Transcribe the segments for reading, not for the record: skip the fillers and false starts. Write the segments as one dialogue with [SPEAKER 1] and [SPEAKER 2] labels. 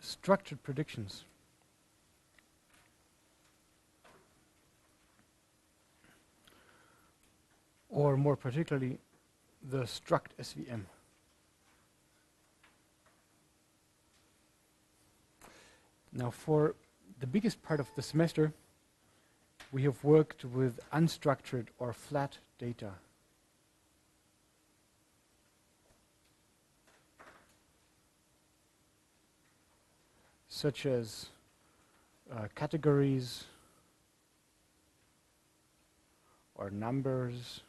[SPEAKER 1] structured predictions. Or more particularly, the StructSVM. Now, for the biggest part of the semester, we have worked with unstructured or flat data. Such as categories or numbers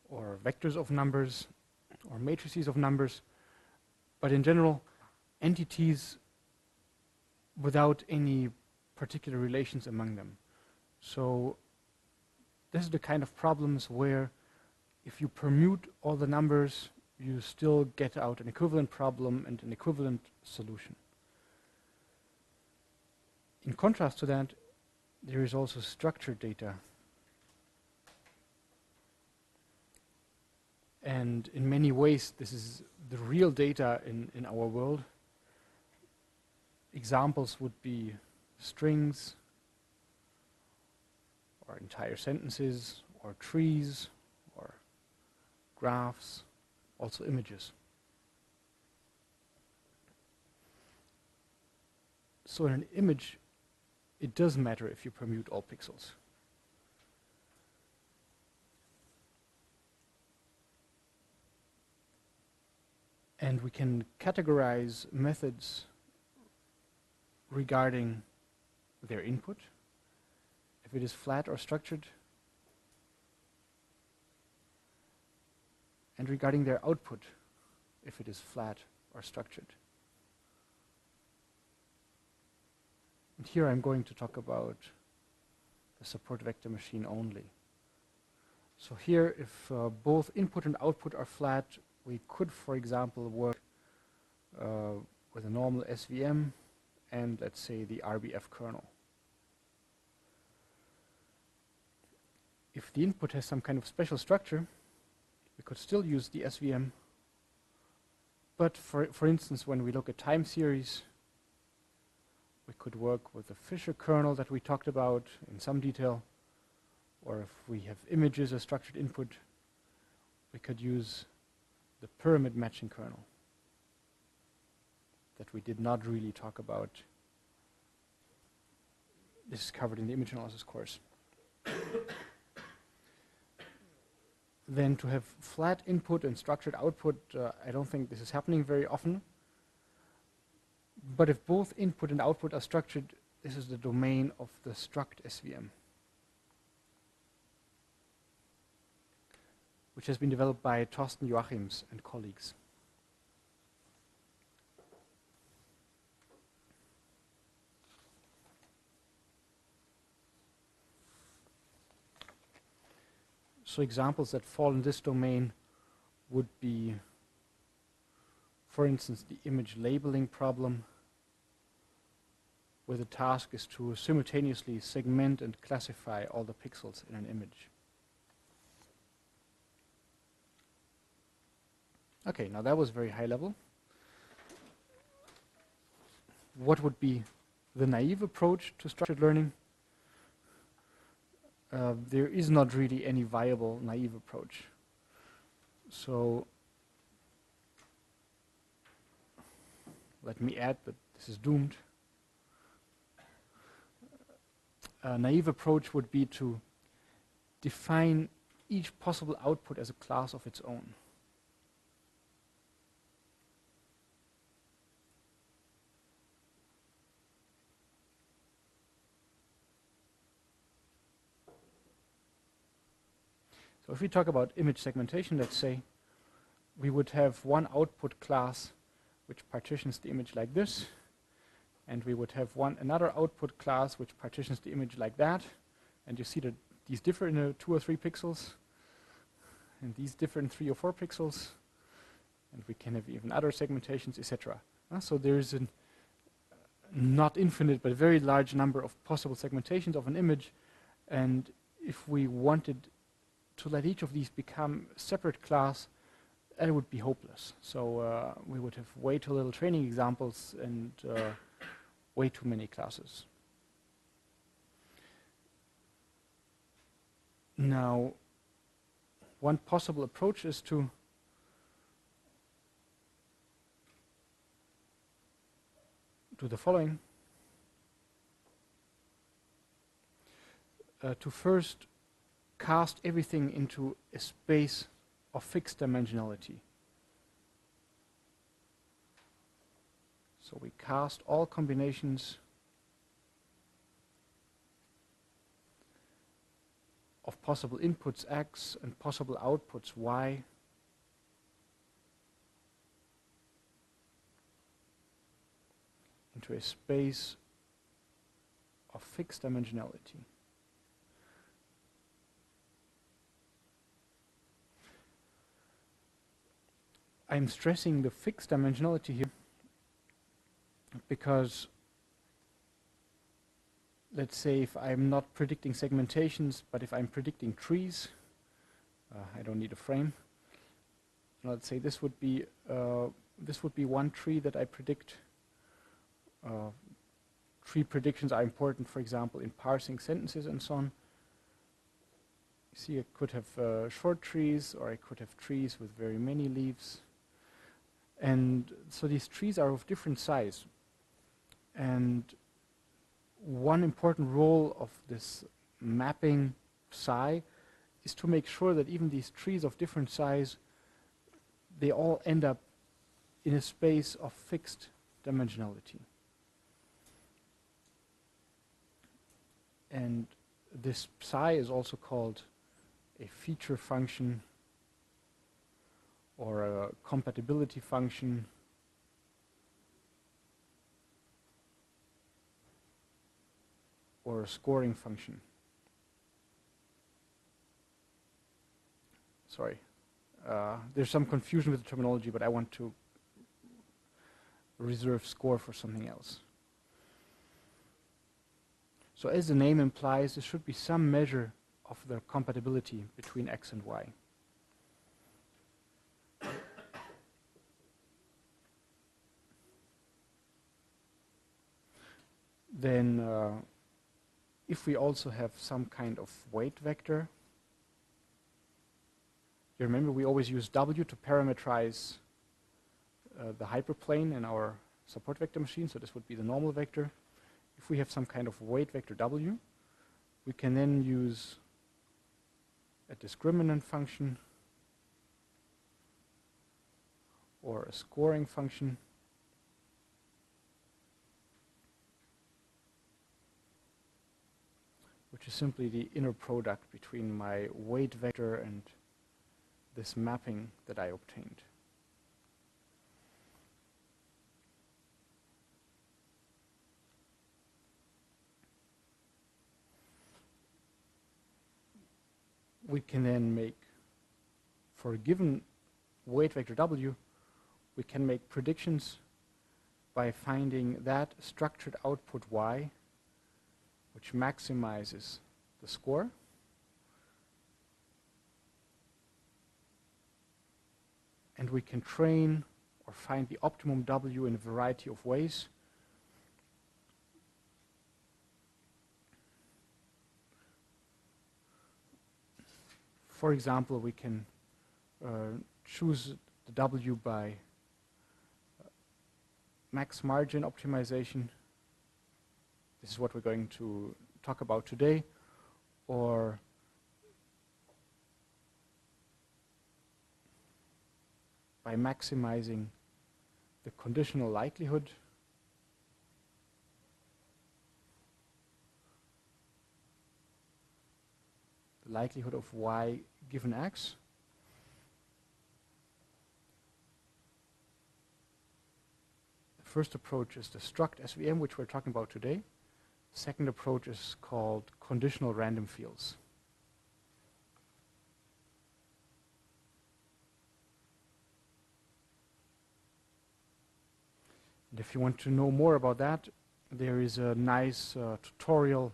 [SPEAKER 1] or vectors of numbers or matrices of numbers, but in general, entities without any particular relations among them. So this is the kind of problems where if you permute all the numbers, you still get out an equivalent problem and an equivalent solution. In contrast to that, there is also structured data. And in many ways, this is the real data in our world. Examples would be strings, or entire sentences, or trees, or graphs, also images. So in an image, it does matter if you permute all pixels. And we can categorize methods regarding their input, if it is flat or structured, and regarding their output, if it is flat or structured. And here I'm going to talk about the support vector machine only. So here, if both input and output are flat, we could, for example, work with a normal SVM and, let's say, the RBF kernel. If the input has some kind of special structure, we could still use the SVM. But for instance, when we look at time series, we could work with the Fisher kernel that we talked about in some detail. Or if we have images as structured input, we could use the pyramid matching kernel that we did not really talk about. This is covered in the image analysis course. Then to have flat input and structured output, I don't think this is happening very often. But if both input and output are structured, this is the domain of the StructSVM, which has been developed by Thorsten Joachims and colleagues. So examples that fall in this domain would be, for instance, the image labeling problem, where the task is to simultaneously segment and classify all the pixels in an image. Okay, now that was very high level. What would be the naive approach to structured learning? There is not really any viable naive approach. So let me add that this is doomed. A naive approach would be to define each possible output as a class of its own. So if we talk about image segmentation, let's say, we would have one output class which partitions the image like this, and we would have another output class which partitions the image like that, and you see that these differ in 2 or 3 pixels, and these differ in 3 or 4 pixels, and we can have even other segmentations, etc. So there is a not infinite but very large number of possible segmentations of an image, and if we wanted to let each of these become a separate class, it would be hopeless. So we would have way too little training examples and way too many classes. Now, one possible approach is to do the following. To first cast everything into a space of fixed dimensionality. So we cast all combinations of possible inputs x and possible outputs y into a space of fixed dimensionality. I'm stressing the fixed dimensionality here because, let's say, if I'm not predicting segmentations, but if I'm predicting trees, I don't need a frame. Let's say this would be one tree that I predict. Tree predictions are important, for example, in parsing sentences and so on. You see, I could have short trees, or I could have trees with very many leaves. And so these trees are of different size. And one important role of this mapping psi is to make sure that even these trees of different size, they all end up in a space of fixed dimensionality. And this psi is also called a feature function or a compatibility function or a scoring function. Sorry, there's some confusion with the terminology, but I want to reserve score for something else. So as the name implies, there should be some measure of the compatibility between x and y. Then if we also have some kind of weight vector, you remember we always use W to parameterize the hyperplane in our support vector machine, so this would be the normal vector. If we have some kind of weight vector W, we can then use a discriminant function or a scoring function which is simply the inner product between my weight vector and this mapping that I obtained. We can then make, for a given weight vector W, we can make predictions by finding that structured output Y which maximizes the score. And we can train or find the optimum W in a variety of ways. For example, we can choose the W by max margin optimization. This is what we're going to talk about today. Or by maximizing the conditional likelihood. The likelihood of Y given X. The first approach is the StructSVM, which we're talking about today. The second approach is called conditional random fields. And if you want to know more about that, there is a nice tutorial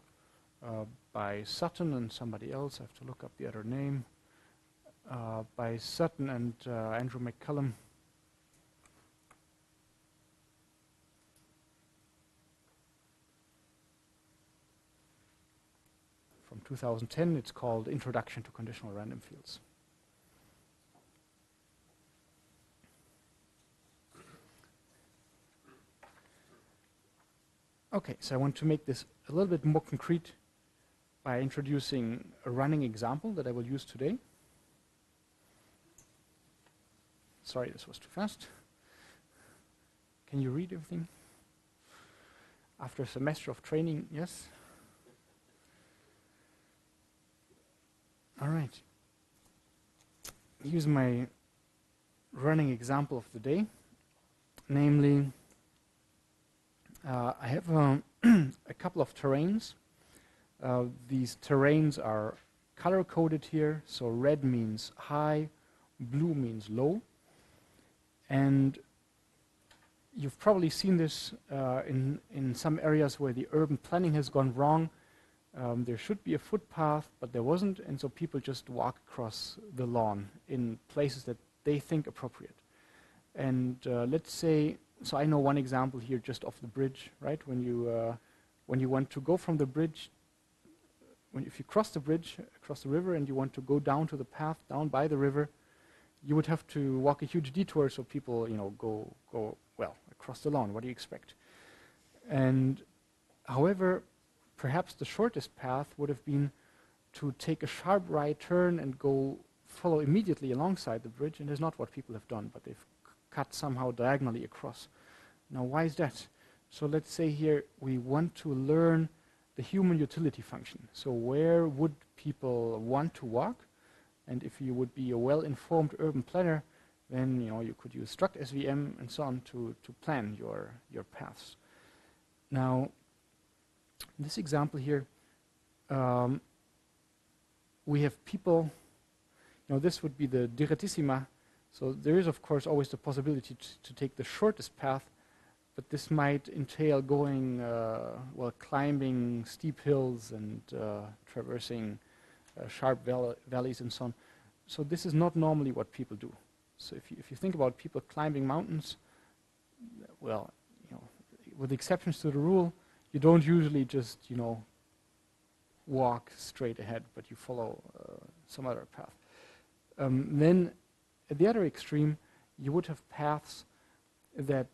[SPEAKER 1] by Sutton and somebody else. I have to look up the other name. by Sutton and Andrew McCullum. From 2010, it's called Introduction to Conditional Random Fields. Okay, so I want to make this a little bit more concrete by introducing a running example that I will use today. Sorry, this was too fast. Can you read everything? After a semester of training, yes? All right. Here's my running example of the day. Namely, I have a couple of terrains. These terrains are color-coded here. So red means high, blue means low. And you've probably seen this in some areas where the urban planning has gone wrong. There should be a footpath, but there wasn't, and so people just walk across the lawn in places that they think appropriate. And let's say, so I know one example here just off the bridge, right? When you want to go from the bridge, if you cross the bridge, across the river, and you want to go down to the path down by the river, you would have to walk a huge detour so people, go well across the lawn. What do you expect? And however, perhaps the shortest path would have been to take a sharp right turn and go follow immediately alongside the bridge, and that's not what people have done, but they've cut somehow diagonally across. Now, why is that? So let's say here we want to learn the human utility function. So where would people want to walk? And if you would be a well-informed urban planner, then you could use StructSVM and so on to plan your paths. Now, in this example here, we have people, this would be the direttissima. So there is, of course, always the possibility to take the shortest path, but this might entail going, climbing steep hills and traversing sharp valleys and so on. So this is not normally what people do. So if you think about people climbing mountains, well, with exceptions to the rule, you don't usually just, walk straight ahead, but you follow some other path. Then at the other extreme, you would have paths that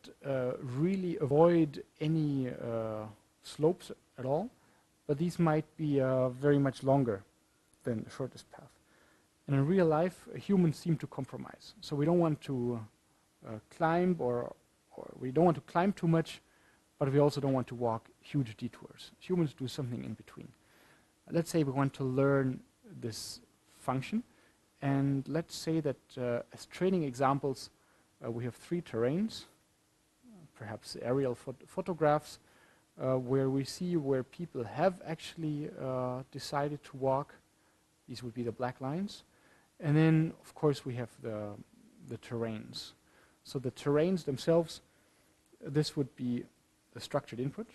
[SPEAKER 1] really avoid any slopes at all, but these might be very much longer than the shortest path. And in real life, humans seem to compromise. So we don't want to climb or we don't want to climb too much, but we also don't want to walk huge detours. Humans do something in between. Let's say we want to learn this function, and let's say that as training examples, we have 3 terrains, perhaps aerial photographs, where we see where people have actually decided to walk. These would be the black lines. And then, of course, we have the terrains. So the terrains themselves, this would be the structured input.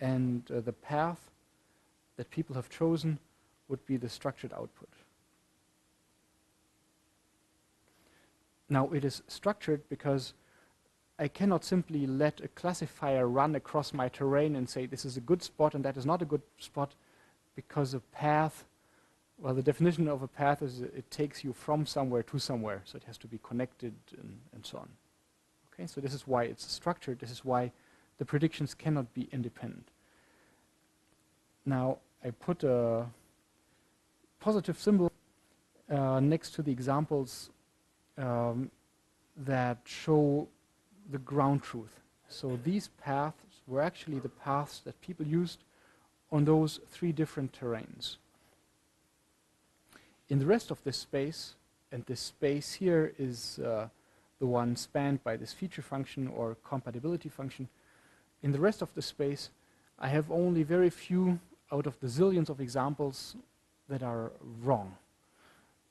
[SPEAKER 1] And the path that people have chosen would be the structured output. Now, it is structured because I cannot simply let a classifier run across my terrain and say this is a good spot and that is not a good spot, because a path, well, the definition of a path is it takes you from somewhere to somewhere, so it has to be connected and so on. Okay, so this is why it's structured. This is why the predictions cannot be independent. Now, I put a positive symbol next to the examples that show the ground truth. So these paths were actually the paths that people used on those 3 different terrains. In the rest of this space, and this space here is the one spanned by this feature function or compatibility function, in the rest of the space, I have only very few out of the zillions of examples that are wrong.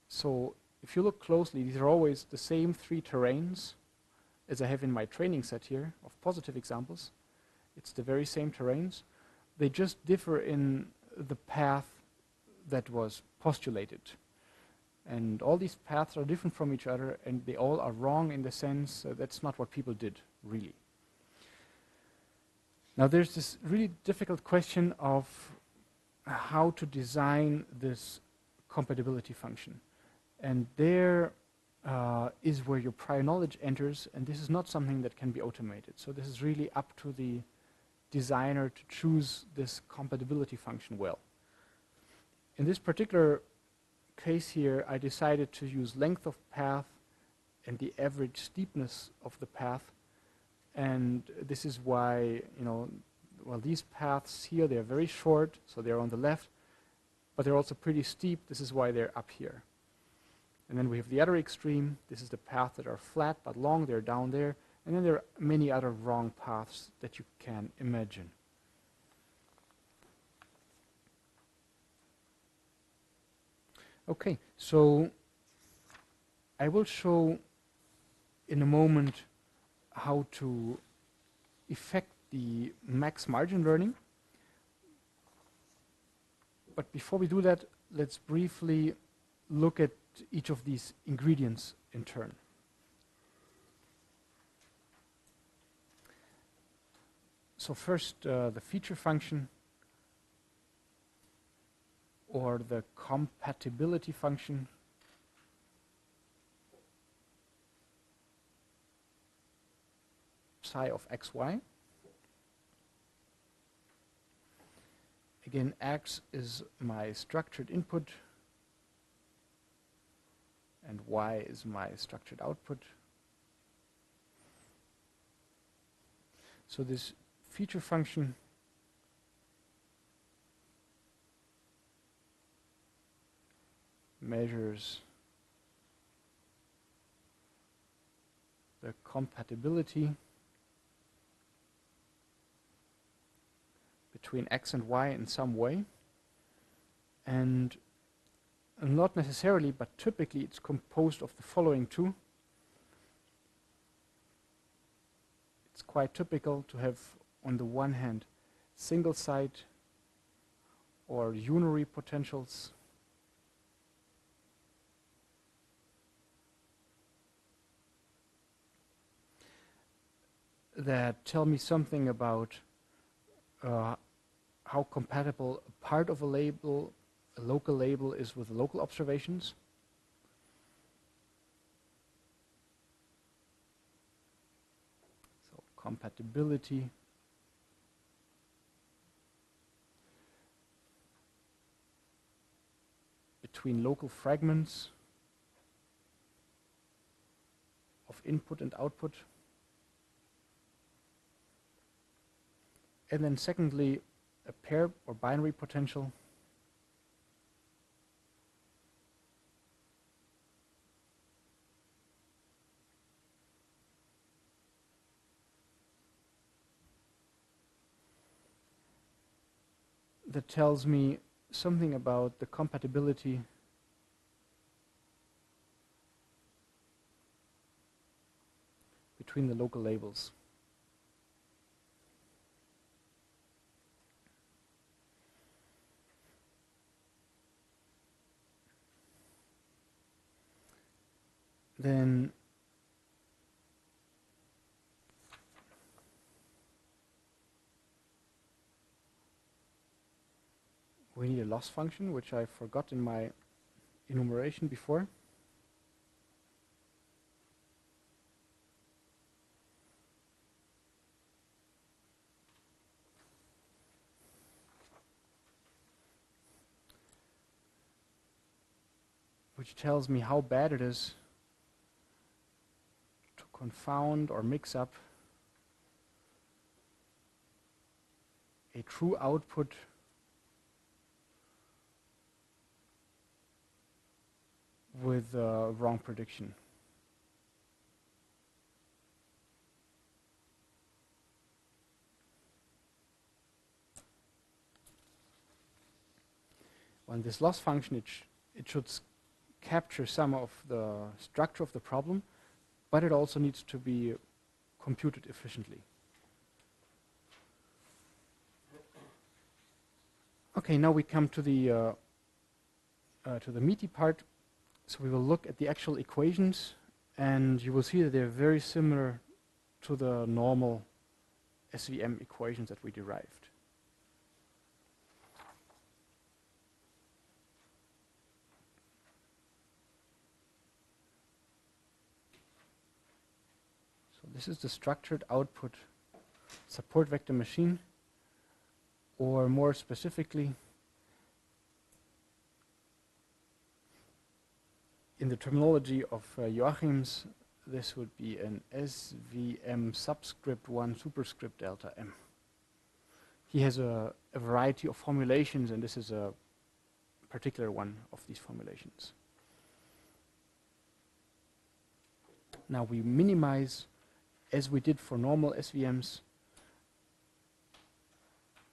[SPEAKER 1] So if you look closely, these are always the same 3 terrains as I have in my training set here of positive examples. It's the very same terrains, They just differ in the path that was postulated. And all these paths are different from each other, and they all are wrong in the sense that's not what people did, really. Now there's this really difficult question of how to design this compatibility function. And there is where your prior knowledge enters, and this is not something that can be automated. So this is really up to the designer to choose this compatibility function well. In this particular case here, I decided to use length of path and the average steepness of the path. And this is why, well, these paths here, they're very short, so they're on the left, but they're also pretty steep. This is why they're up here. And then we have the other extreme. This is the paths that are flat but long. They're down there. And then there are many other wrong paths that you can imagine. Okay, so I will show in a moment how to effect the max margin learning. But before we do that, let's briefly look at each of these ingredients in turn. So first, the feature function, or the compatibility function. Psi of xy. Again, x is my structured input, and y is my structured output. So this feature function measures the compatibility between x and y in some way, and not necessarily, but typically it's composed of the following two. It's quite typical to have, on the one hand, single site or unary potentials, that tell me something about how compatible a part of a label, a local label, is with local observations. So compatibility between local fragments of input and output. And then secondly, a pair or binary potential that tells me something about the compatibility between the local labels. Then we need a loss function, which I forgot in my enumeration before. Which tells me how bad it is to confound or mix up a true output with a wrong prediction. On this loss function, it should capture some of the structure of the problem, but it also needs to be computed efficiently. Okay, now we come to the meaty part. So we will look at the actual equations, and you will see that they're very similar to the normal SVM equations that we derived. So this is the structured output support vector machine, or more specifically, in the terminology of Joachim's, this would be an SVM subscript 1 superscript delta M. He has a variety of formulations, and this is a particular one of these formulations. Now we minimize, as we did for normal SVMs,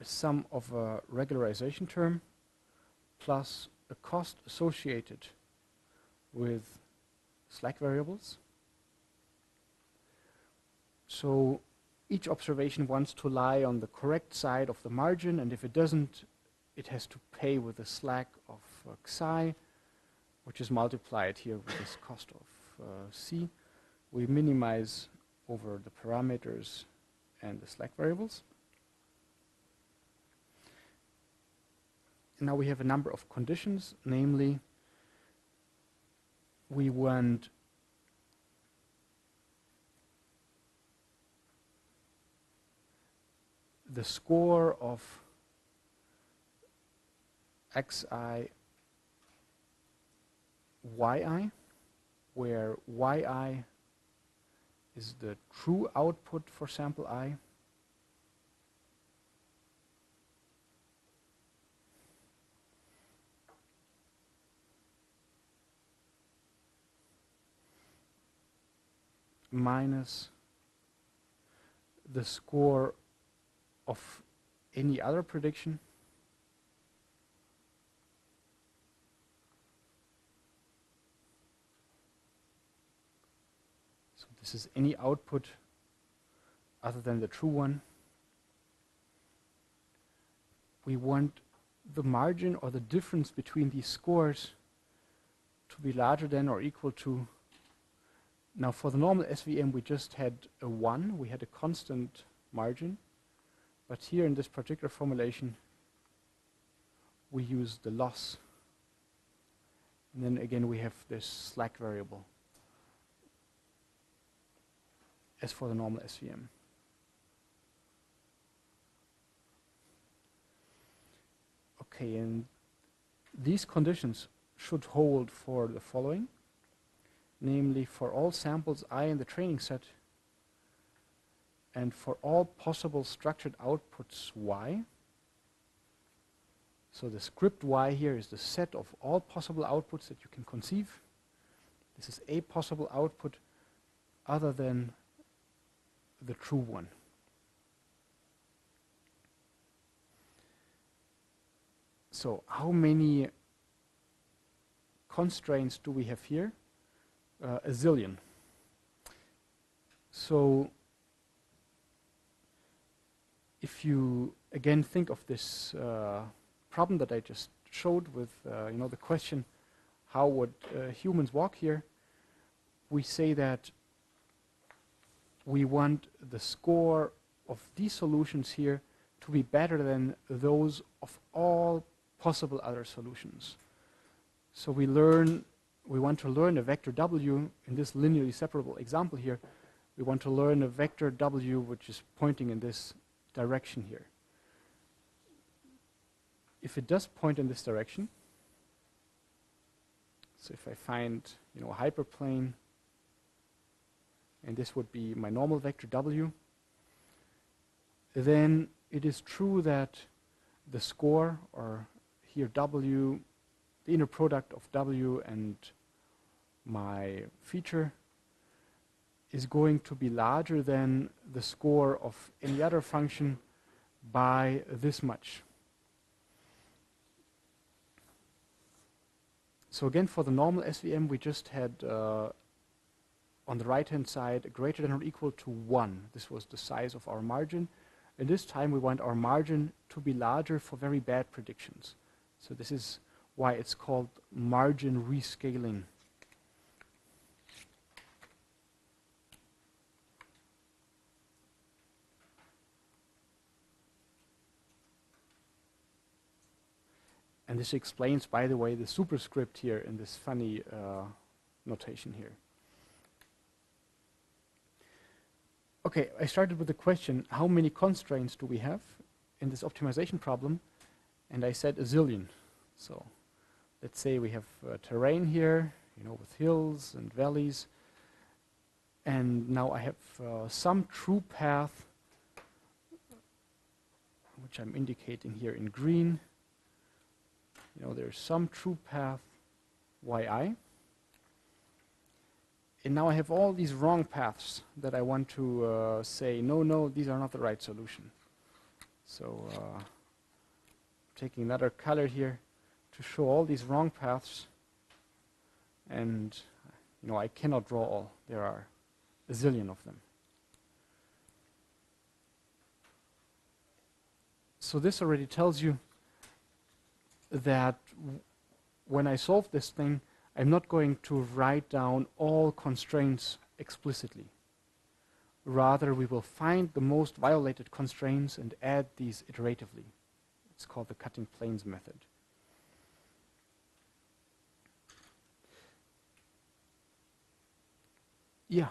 [SPEAKER 1] a sum of a regularization term plus a cost associated with slack variables. So each observation wants to lie on the correct side of the margin, and if it doesn't, it has to pay with a slack of xi, which is multiplied here with this cost of c. We minimize over the parameters and the slack variables. And now we have a number of conditions, namely, we want the score of xi yi, where yi is the true output for sample I, minus the score of any other prediction so this is any output other than the true one. We want the margin or the difference between these scores to be larger than or equal to. Now for the normal SVM we just had a 1, we had a constant margin, but here in this particular formulation we use the loss, and then again we have this slack variable as for the normal SVM. Okay, and these conditions should hold for the following. Namely, for all samples I in the training set and for all possible structured outputs y. So the script y here is the set of all possible outputs that you can conceive. This is a possible output other than the true one. So how many constraints do we have here? A zillion. So if you again think of this problem that I just showed with the question, how would humans walk here? We say that we want the score of these solutions here to be better than those of all possible other solutions. So we want to learn a vector W in this linearly separable example here. We want to learn a vector W which is pointing in this direction here. If it does point in this direction, so if I find a hyperplane, and this would be my normal vector W, then it is true that the score, or here W, the inner product of W and my feature, is going to be larger than the score of any other function by this much. So again, for the normal SVM, we just had on the right-hand side greater than or equal to 1. This was the size of our margin. And this time we want our margin to be larger for very bad predictions. So this is why it's called margin rescaling. And this explains, by the way, the superscript here in this funny notation here. Okay, I started with the question, how many constraints do we have in this optimization problem? And I said a zillion. So let's say we have terrain here, you know, with hills and valleys. And now I have some true path, which I'm indicating here in green. You know, there's some true path yi. And now I have all these wrong paths that I want to say, no, these are not the right solution. So taking another color here to show all these wrong paths. And you know, I cannot draw all. There are a zillion of them. So this already tells you that when I solve this thing, I'm not going to write down all constraints explicitly. Rather, we will find the most violated constraints and add these iteratively. It's called the cutting planes method. Yeah.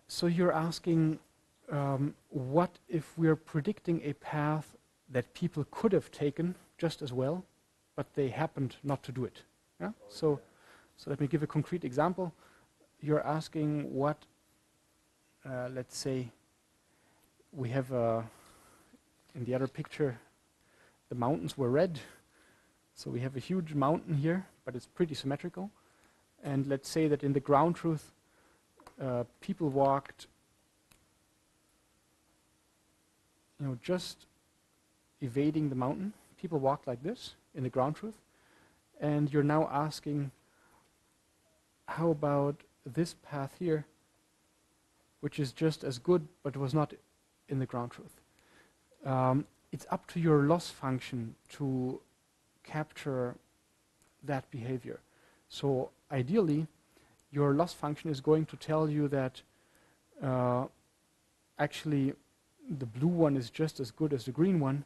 [SPEAKER 1] So you're asking, what if we're predicting a path that people could have taken just as well, but they happened not to do it? Yeah? So let me give a concrete example. You're asking what, let's say, we have in the other picture, the mountains were red. So we have a huge mountain here, but it's pretty symmetrical. And let's say that in the ground truth, people walked, you know, just evading the mountain. People walked like this in the ground truth. And you're now asking, how about this path here, which is just as good, but was not in the ground truth? It's up to your loss function to capture that behavior. So ideally, your loss function is going to tell you that actually the blue one is just as good as the green one,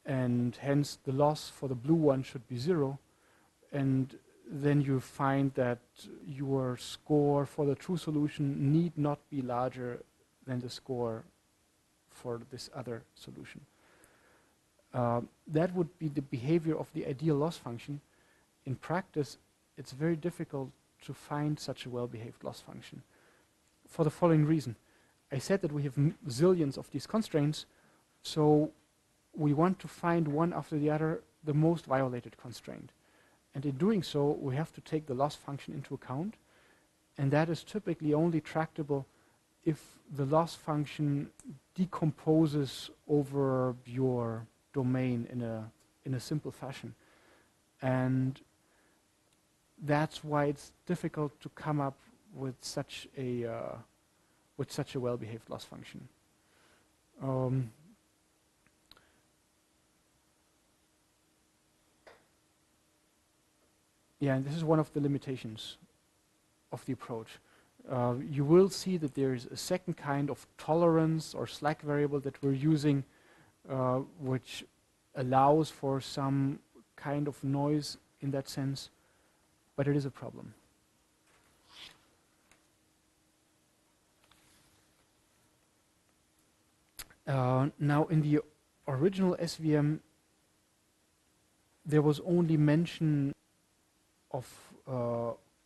[SPEAKER 1] and hence the loss for the blue one should be 0. And then you find that your score for the true solution need not be larger than the score for this other solution. That would be the behavior of the ideal loss function. In practice, it's very difficult to find such a well-behaved loss function for the following reason. I said that we have zillions of these constraints, so we want to find one after the other the most violated constraint. And in doing so, we have to take the loss function into account, and that is typically only tractable if the loss function decomposes over your domain in a simple fashion. And that's why it's difficult to come up with such a well-behaved loss function. Yeah, and this is one of the limitations of the approach. You will see that there is a second kind of tolerance or slack variable that we're using, which allows for some kind of noise in that sense, but it is a problem. Now, in the original SVM, there was only mention of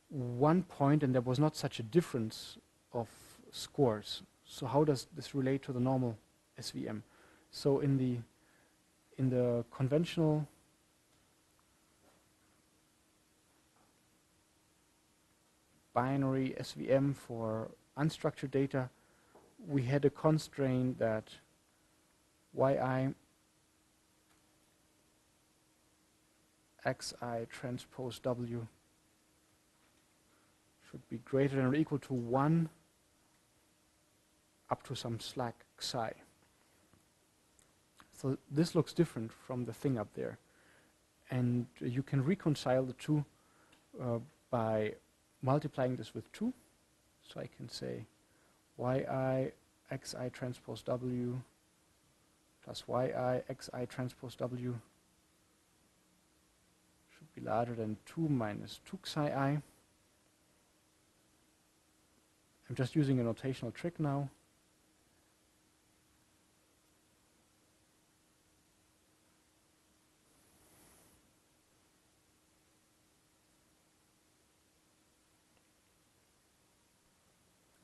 [SPEAKER 1] 1 point, and there was not such a difference of scores. So how does this relate to the normal SVM? So in the conventional binary SVM for unstructured data, we had a constraint that yi xi transpose w should be greater than or equal to 1 up to some slack xi. So this looks different from the thing up there. And you can reconcile the two by multiplying this with 2. So I can say yi xi transpose w plus yi xi transpose w should be larger than 2 minus 2 xi I. I'm just using a notational trick now.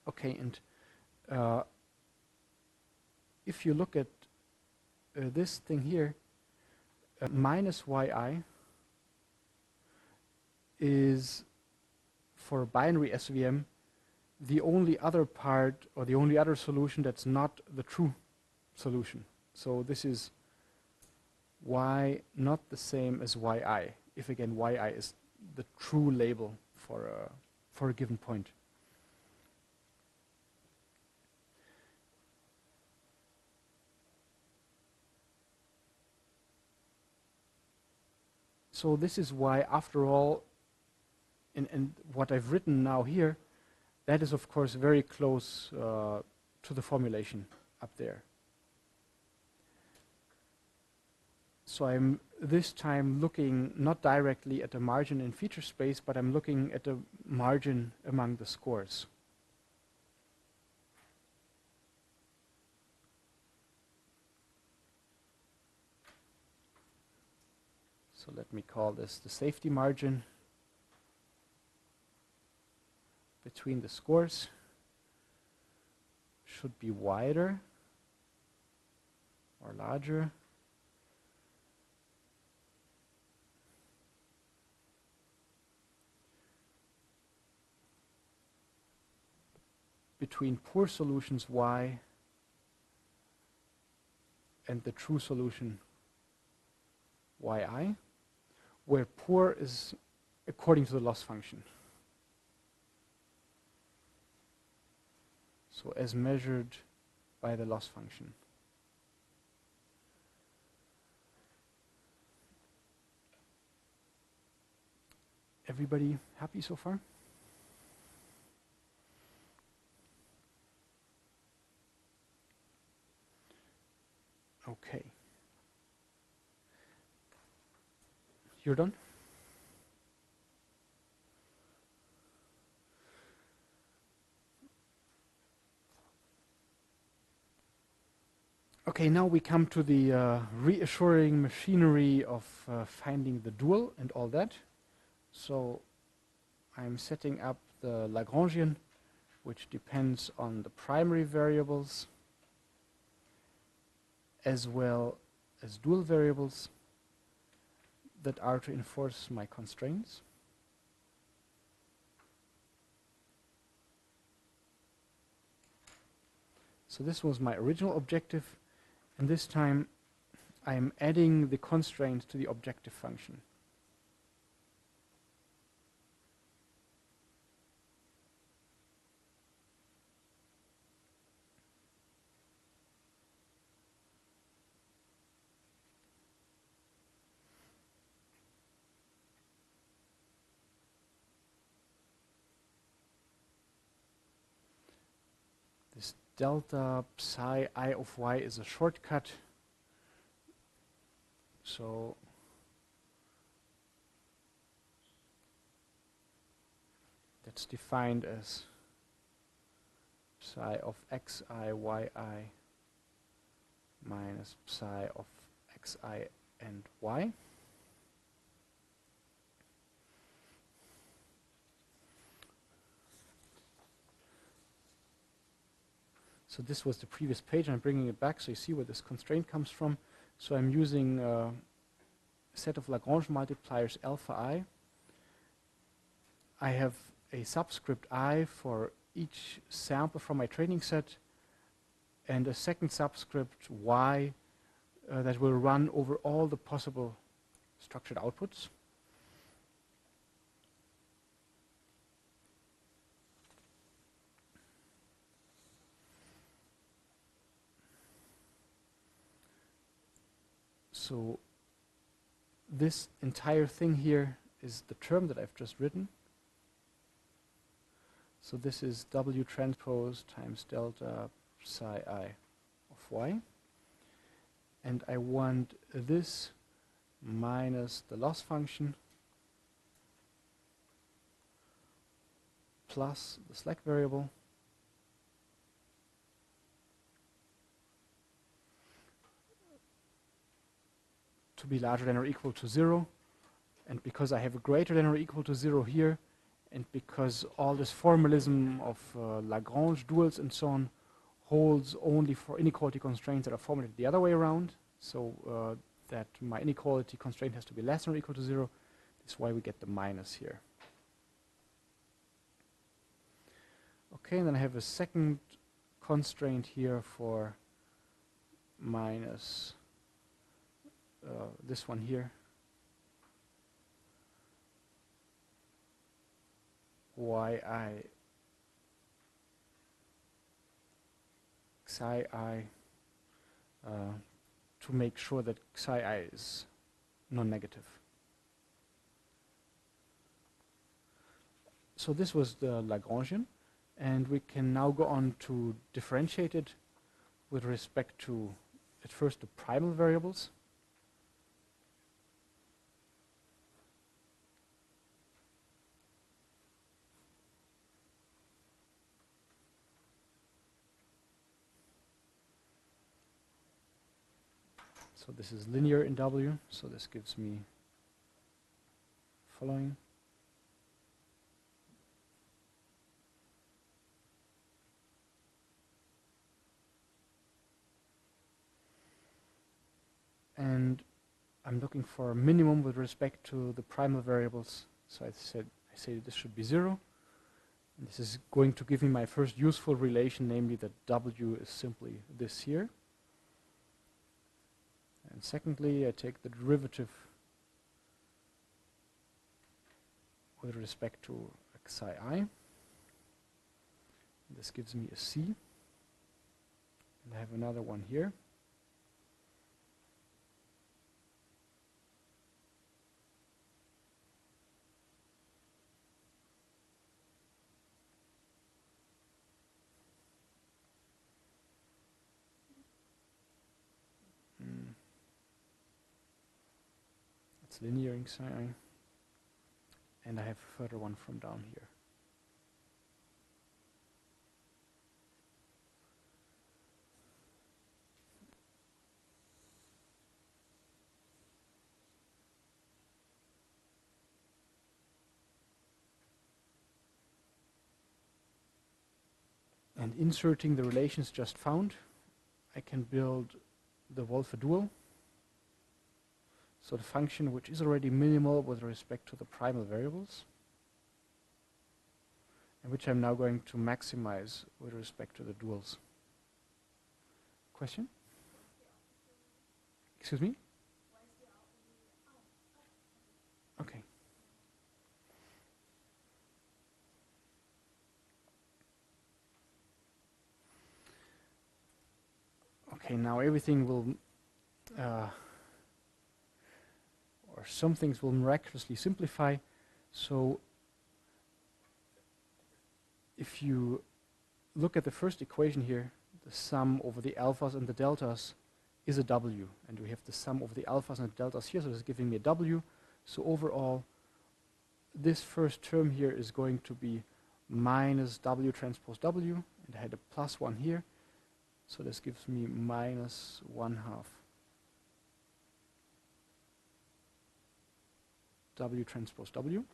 [SPEAKER 1] Okay, and if you look at this thing here, minus yi is, for binary SVM, the only other part or the only other solution that's not the true solution. So this is y not the same as yi, if again yi is the true label for a given point. So this is why, after all, and what I've written now here, that is of course very close to the formulation up there. So I'm this time looking not directly at the margin in feature space, but I'm looking at the margin among the scores. So let me call this the safety margin between the scores. Should be wider or larger between poor solutions y and the true solution yi, where poor is according to the loss function. So as measured by the loss function. Everybody happy so far? Okay. You're done? Okay, now we come to the reassuring machinery of finding the dual and all that. So I'm setting up the Lagrangian, which depends on the primary variables as well as dual variables that are to enforce my constraints. So this was my original objective, and this time I'm adding the constraints to the objective function. This delta psi I of y is a shortcut. So that's defined as psi of xi yi minus psi of xi and y. So this was the previous page, and I'm bringing it back so you see where this constraint comes from. So I'm using a set of Lagrange multipliers alpha I. I have a subscript I for each sample from my training set, and a second subscript y that will run over all the possible structured outputs. So this entire thing here is the term that I've just written. So this is W transpose times delta psi I of y. And I want this minus the loss function plus the slack variable to be larger than or equal to 0. And because I have a greater than or equal to 0 here, and because all this formalism of Lagrange duals and so on holds only for inequality constraints that are formulated the other way around, so that my inequality constraint has to be less than or equal to 0, that's why we get the minus here. Okay, and then I have a second constraint here for minus this one here, yi psi I to make sure that psi I is non-negative. So this was the Lagrangian, and we can now go on to differentiate it with respect to, at first, the primal variables. So this is linear in W, so this gives me following. And I'm looking for a minimum with respect to the primal variables. So I say this should be 0. And this is going to give me my first useful relation, namely that W is simply this here. And secondly, I take the derivative with respect to psi I. This gives me a C. And I have another one here. Linear in psi I, and I have a further one from down here. And inserting the relations just found, I can build the Wolfe dual. So the function which is already minimal with respect to the primal variables, and which I'm now going to maximize with respect to the duals. Question? Excuse me? Okay. Okay, now everything will or some things will miraculously simplify. So if you look at the first equation here, the sum over the alphas and the deltas is a W, and we have the sum over the alphas and the deltas here, so this is giving me a W. So overall, this first term here is going to be minus W transpose W, and I had a plus 1 here, so this gives me minus 1/2 W transpose W.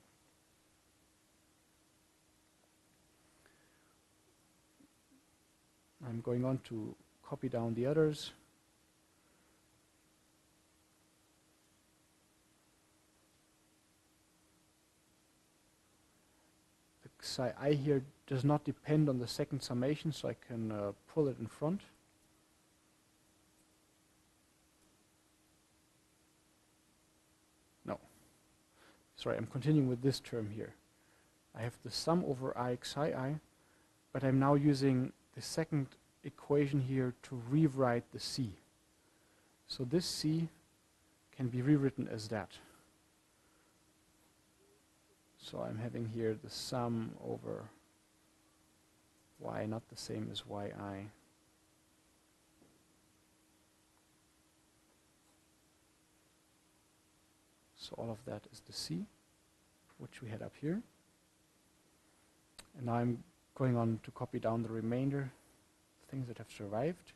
[SPEAKER 1] I'm going on to copy down the others. The psi I here does not depend on the second summation, so I can pull it in front. No. Sorry, I'm continuing with this term here. I have the sum over I psi I, but I'm now using the second equation here to rewrite the C. So this C can be rewritten as that. So I'm having here the sum over y not the same as yi. So all of that is the C, which we had up here. And now I'm going on to copy down the remainder, things that have survived.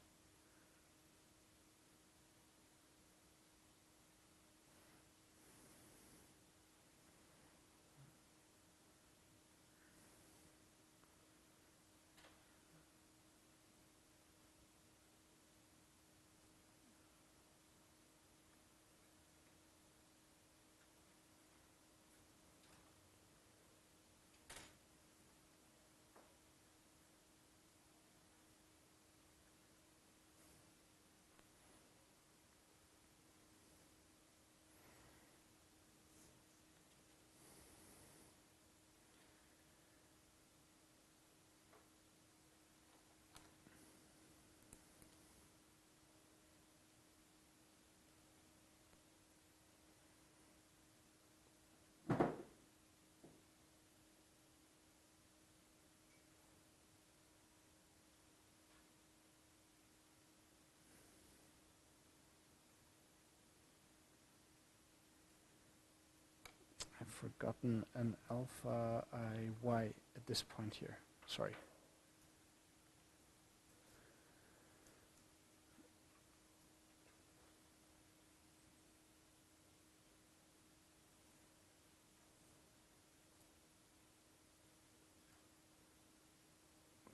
[SPEAKER 1] I've forgotten an alpha I y at this point here. Sorry.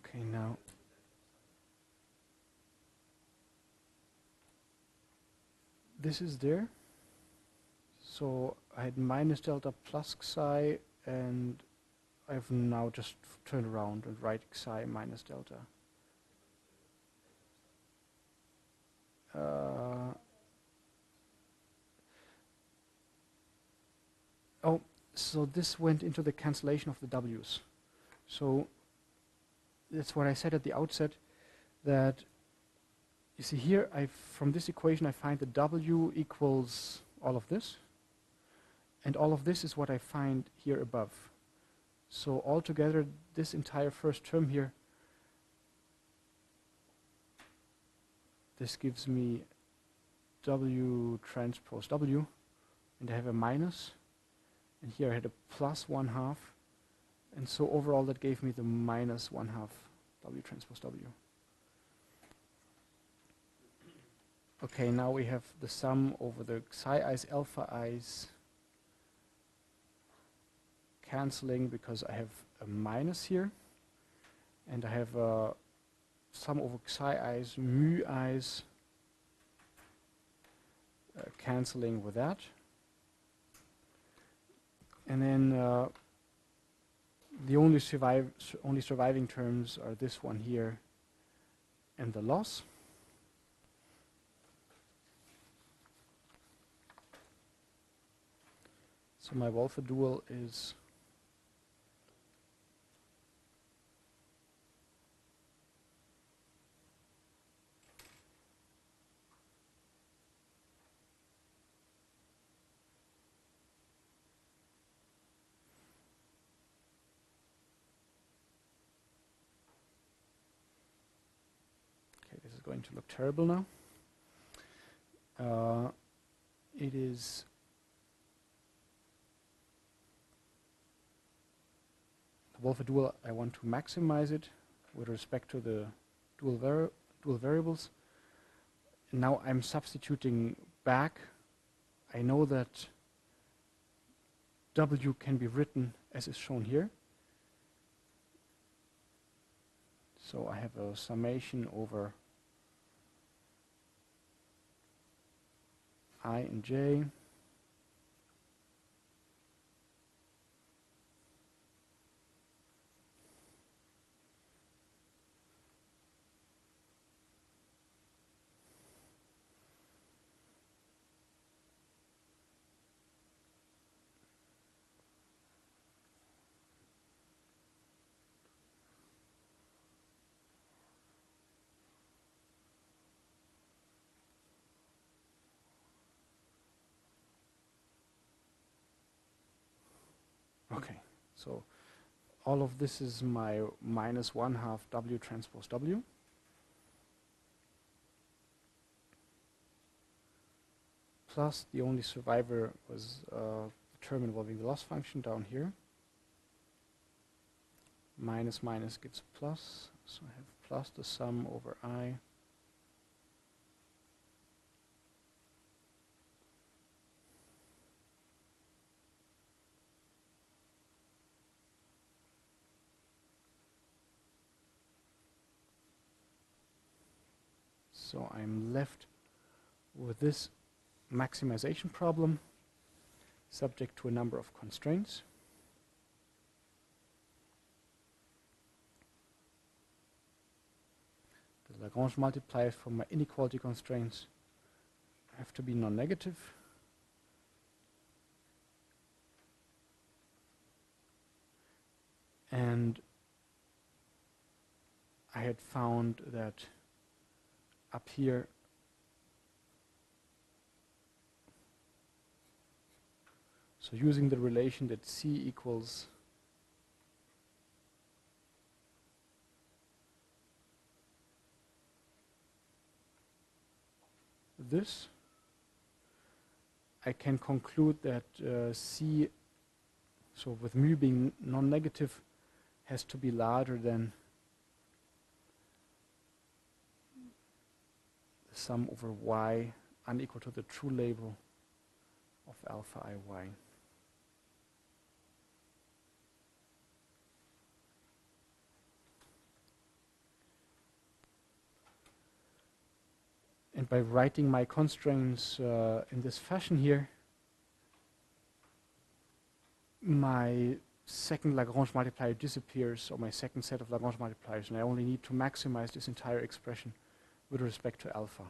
[SPEAKER 1] Okay, now this is there. So I had minus delta plus psi, and I've now just turned around and write psi minus delta. Oh, so this went into the cancellation of the w's. So that's what I said at the outset, that you see here, from this equation I find the w equals all of this, and all of this is what I find here above. So altogether, this entire first term here, this gives me w transpose w, and I have a minus, and here I had a plus 1/2, and so overall that gave me the minus 1/2 w transpose w. Okay, now we have the sum over the psi i's, alpha i's cancelling because I have a minus here, and I have a sum over psi i's, mu i's cancelling with that. And then the only surviving terms are this one here and the loss. So my Wolfe dual is going to look terrible now. It is the Wolfe dual. I want to maximize it with respect to the dual variables. And now I'm substituting back. I know that W can be written as is shown here. So I have a summation over I and j So all of this is my minus 1/2 W transpose W. Plus the only survivor was the term involving the loss function down here. Minus minus gives plus, so I have plus the sum over I. So I'm left with this maximization problem subject to a number of constraints. The Lagrange multipliers for my inequality constraints have to be non-negative. And I had found that up here so using the relation that C equals this, I can conclude that C, so with mu being non-negative, has to be larger than the sum over y unequal to the true label of alpha I y. And by writing my constraints in this fashion here, my second Lagrange multiplier disappears, or my second set of Lagrange multipliers, and I only need to maximize this entire expression with respect to alpha.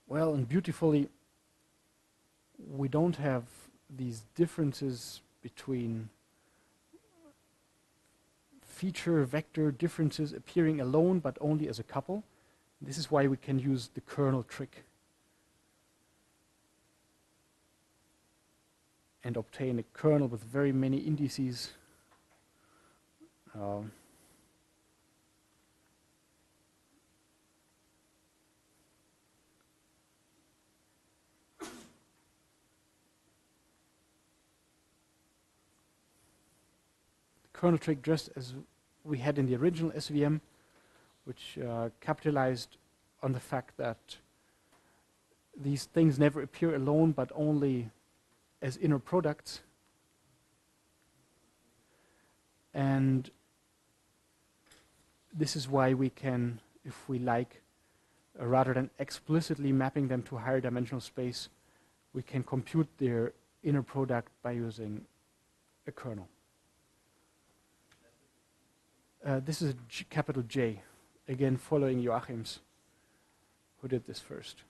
[SPEAKER 1] Well, and beautifully, we don't have these differences between feature vector differences appearing alone, but only as a couple. This is why we can use the kernel trick and obtain a kernel with very many indices. Kernel trick, just as we had in the original SVM, which capitalized on the fact that these things never appear alone, but only as inner products. And this is why we can, if we like, rather than explicitly mapping them to a higher dimensional space, we can compute their inner product by using a kernel. This is a capital J, again following Joachim's, who did this first.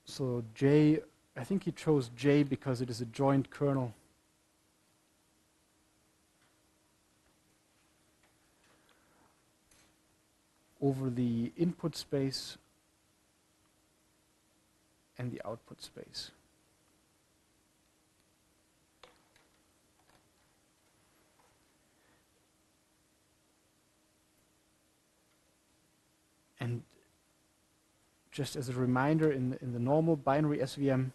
[SPEAKER 1] So J, I think he chose J because it is a joint kernel. Over the input space and the output space. And just as a reminder, in the normal binary SVM,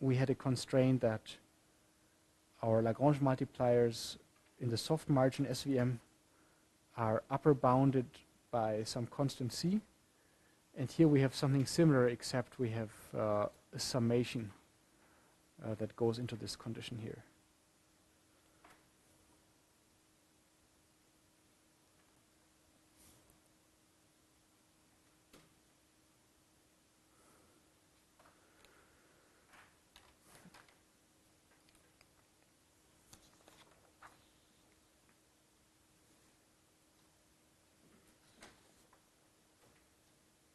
[SPEAKER 1] we had a constraint that our Lagrange multipliers in the soft margin SVM are upper bounded by some constant C. And here we have something similar, except we have a summation that goes into this condition here.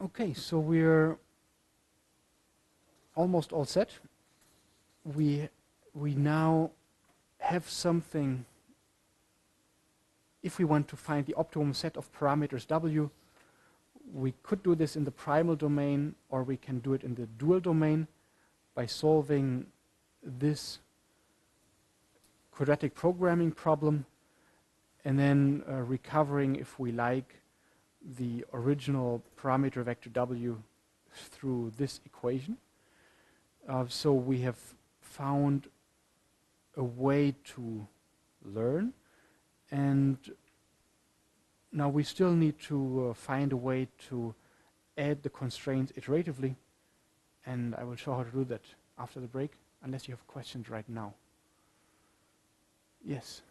[SPEAKER 1] Okay, so we're almost all set. We we now have something. If we want to find the optimum set of parameters W, we could do this in the primal domain, or we can do it in the dual domain by solving this quadratic programming problem and then recovering, if we like, the original parameter vector W through this equation. So we have found a way to learn, and now we still need to find a way to add the constraints iteratively, and I will show how to do that after the break, unless you have questions right now. Yes?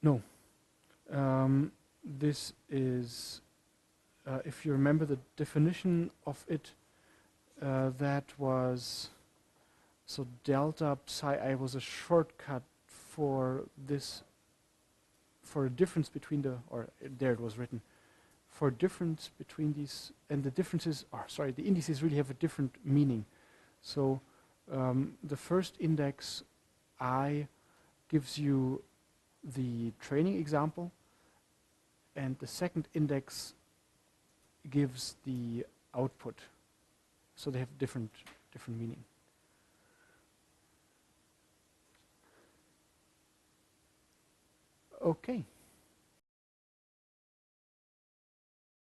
[SPEAKER 1] No. This is, if you remember the definition of it, that was, so delta psi I was a shortcut for this, for a difference between the, or there it was written, for difference between these, and the differences, or sorry, the indices really have a different meaning. So the first index I gives you the training example, and the second index gives the output. So they have different meaning. Okay.